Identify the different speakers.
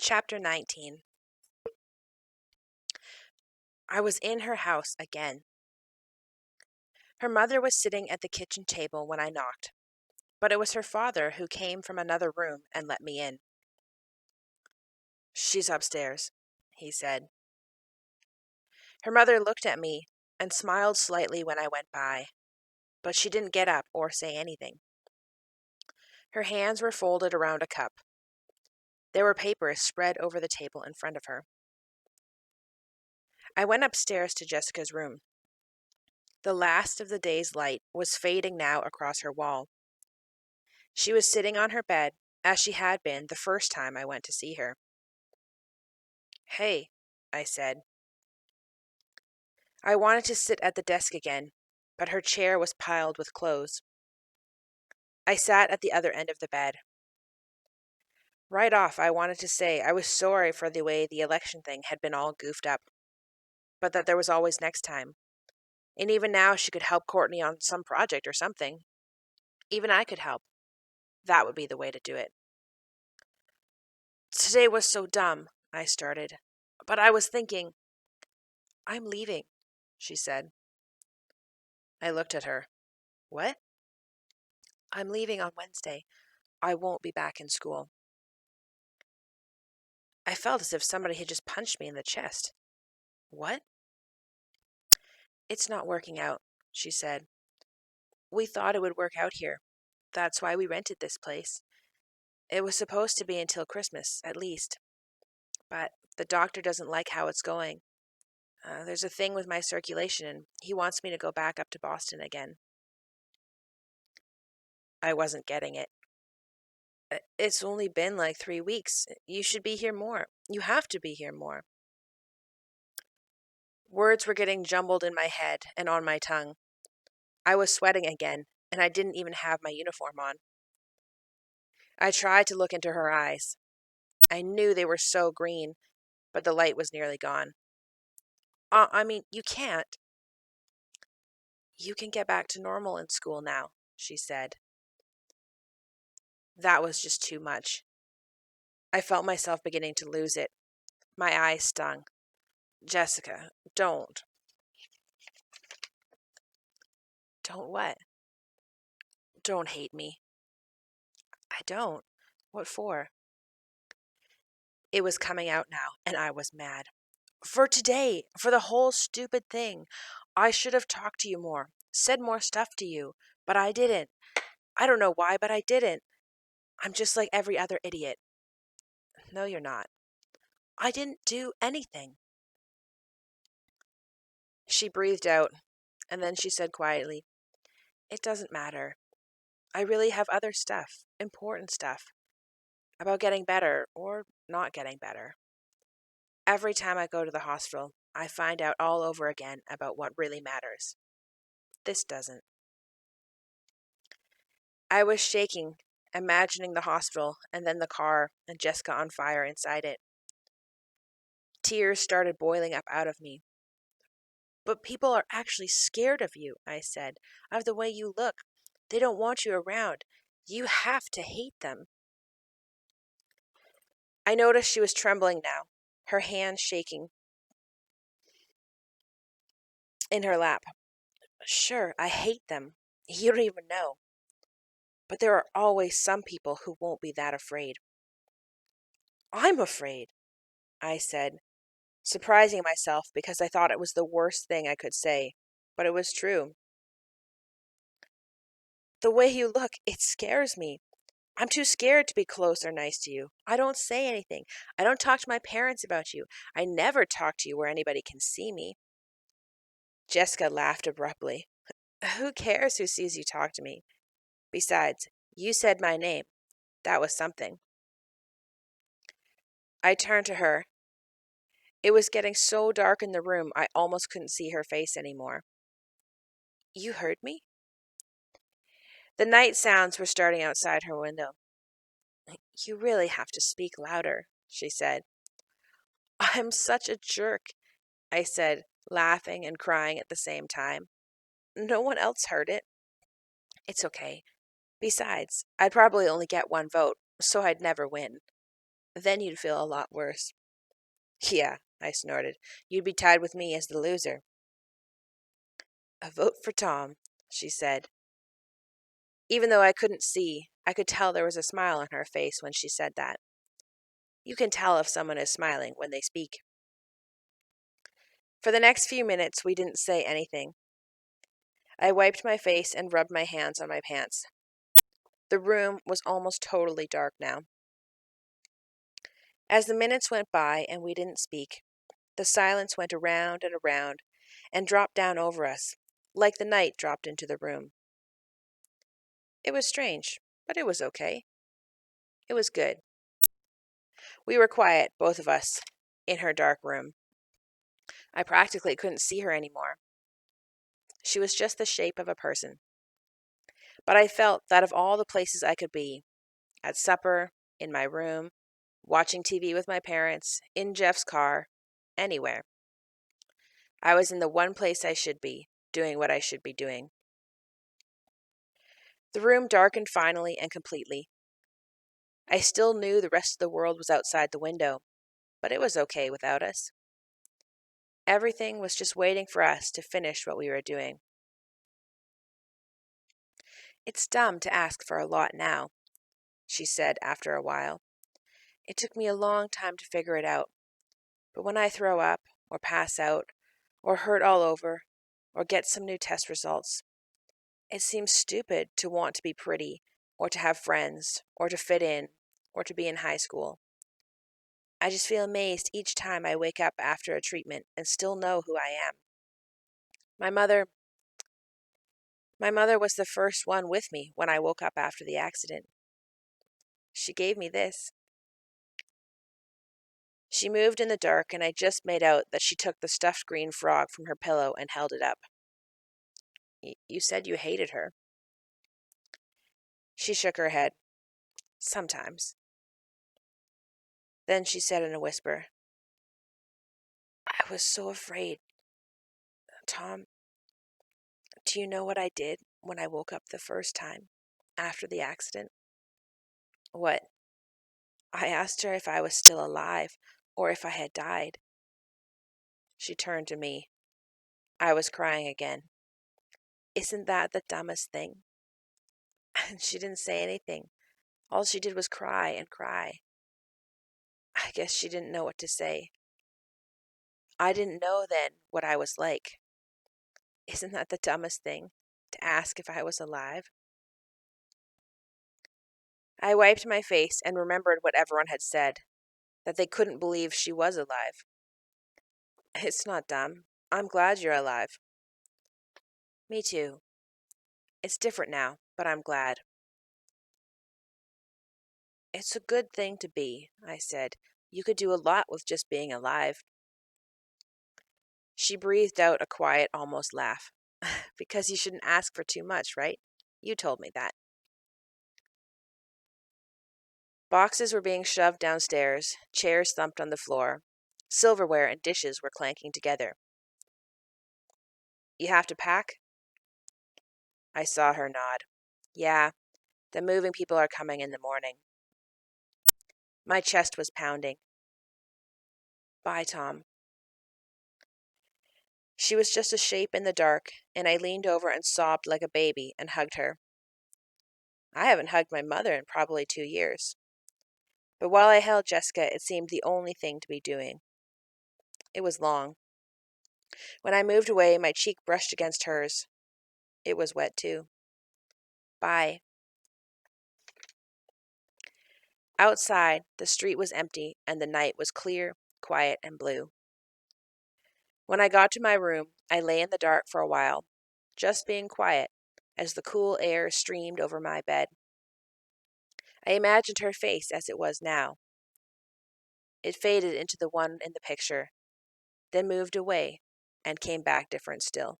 Speaker 1: Chapter 19. I was in her house again. Her mother was sitting at the kitchen table when I knocked, but it was her father who came from another room and let me in. "She's upstairs," he said. Her mother looked at me and smiled slightly when I went by, but she didn't get up or say anything. Her hands were folded around a cup. There were papers spread over the table in front of her. I went upstairs to Jessica's room. The last of the day's light was fading now across her wall. She was sitting on her bed, as she had been the first time I went to see her. "Hey," I said. I wanted to sit at the desk again, but her chair was piled with clothes. I sat at the other end of the bed. Right off, I wanted to say I was sorry for the way the election thing had been all goofed up, but that there was always next time. And even now she could help Courtney on some project or something. Even I could help. That would be the way to do it. "Today was so dumb," I started. "But I was thinking—" "I'm leaving," she said. I looked at her. "What?" "I'm leaving on Wednesday. I won't be back in school." I felt as if somebody had just punched me in the chest. "What?" "It's not working out," she said. "We thought it would work out here. That's why we rented this place. It was supposed to be until Christmas, at least. But the doctor doesn't like how it's going. There's a thing with my circulation, and he wants me to go back up to Boston again." I wasn't getting it. "It's only been like 3 weeks. You should be here more. You have to be here more." Words were getting jumbled in my head and on my tongue. I was sweating again, and I didn't even have my uniform on. I tried to look into her eyes. I knew they were so green, but the light was nearly gone. You can't." "You can get back to normal in school now," she said. That was just too much. I felt myself beginning to lose it. My eyes stung. "Jessica, don't." "Don't what?" "Don't hate me." "I don't. What for?" It was coming out now, and I was mad. "For today, for the whole stupid thing. I should have talked to you more, said more stuff to you, but I didn't. I don't know why, but I didn't. I'm just like every other idiot." "No, you're not." "I didn't do anything." She breathed out, and then she said quietly, "It doesn't matter. I really have other stuff, important stuff, about getting better or not getting better. Every time I go to the hospital, I find out all over again about what really matters. This doesn't." I was shaking, imagining the hospital and then the car and Jessica on fire inside it. Tears started boiling up out of me. "But people are actually scared of you," I said, "of the way you look. They don't want you around. You have to hate them." I noticed she was trembling now, her hands shaking in her lap. "Sure, I hate them. You don't even know. But there are always some people who won't be that afraid." "I'm afraid," I said, surprising myself because I thought it was the worst thing I could say, but it was true. "The way you look, it scares me. I'm too scared to be close or nice to you. I don't say anything. I don't talk to my parents about you. I never talk to you where anybody can see me." Jessica laughed abruptly. "Who cares who sees you talk to me? Besides, you said my name. That was something." I turned to her. It was getting so dark in the room I almost couldn't see her face anymore. "You heard me?" The night sounds were starting outside her window. "You really have to speak louder," she said. "I'm such a jerk," I said, laughing and crying at the same time. "No one else heard it." "It's okay. Besides, I'd probably only get one vote, so I'd never win." Then you'd feel a lot worse. Yeah, I snorted. You'd be tied with me as the loser. A vote for Tom, she said. Even though I couldn't see, I could tell there was a smile on her face when she said that. You can tell if someone is smiling when they speak. For the next few minutes, we didn't say anything. I wiped my face and rubbed my hands on my pants. The room was almost totally dark now. As the minutes went by and we didn't speak, the silence went around and dropped down over us, like the night dropped into the room. It was strange, but it was okay. It was good. We were quiet, both of us, in her dark room. I practically couldn't see her anymore. She was just the shape of a person. But I felt that of all the places I could be, at supper, in my room, watching TV with my parents, in Jeff's car, anywhere, I was in the one place I should be, doing what I should be doing. The room darkened finally and completely. I still knew the rest of the world was outside the window, but it was okay without us. Everything was just waiting for us to finish what we were doing. It's dumb to ask for a lot now, she said after a while. It took me a long time to figure it out, but when I throw up, or pass out, or hurt all over, or get some new test results, it seems stupid to want to be pretty, or to have friends, or to fit in, or to be in high school. I just feel amazed each time I wake up after a treatment and still know who I am. My mother was the first one with me when I woke up after the accident. She gave me this. She moved in the dark, and I just made out that she took the stuffed green frog from her pillow and held it up. You said you hated her. She shook her head. Sometimes. Then she said in a whisper, I was so afraid. Tom, do you know what I did when I woke up the first time after the accident? What? I asked her if I was still alive or if I had died. She turned to me. I was crying again. Isn't that the dumbest thing? And she didn't say anything. All she did was cry and cry. I guess she didn't know what to say. I didn't know then what I was like. Isn't that the dumbest thing, to ask if I was alive? I wiped my face and remembered what everyone had said, that they couldn't believe she was alive. It's not dumb. I'm glad you're alive. Me too. It's different now, but I'm glad. It's a good thing to be, I said. You could do a lot with just being alive. She breathed out a quiet, almost laugh. Because you shouldn't ask for too much, right? You told me that. Boxes were being shoved downstairs, chairs thumped on the floor, silverware and dishes were clanking together. You have to pack? I saw her nod. Yeah, the moving people are coming in the morning. My chest was pounding. Bye, Tom. She was just a shape in the dark, and I leaned over and sobbed like a baby and hugged her. I haven't hugged my mother in probably 2 years. But while I held Jessica, it seemed the only thing to be doing. It was long. When I moved away, my cheek brushed against hers. It was wet, too. Bye. Outside, the street was empty, and the night was clear, quiet, and blue. When I got to my room, I lay in the dark for a while, just being quiet, as the cool air streamed over my bed. I imagined her face as it was now. It faded into the one in the picture, then moved away, and came back different still.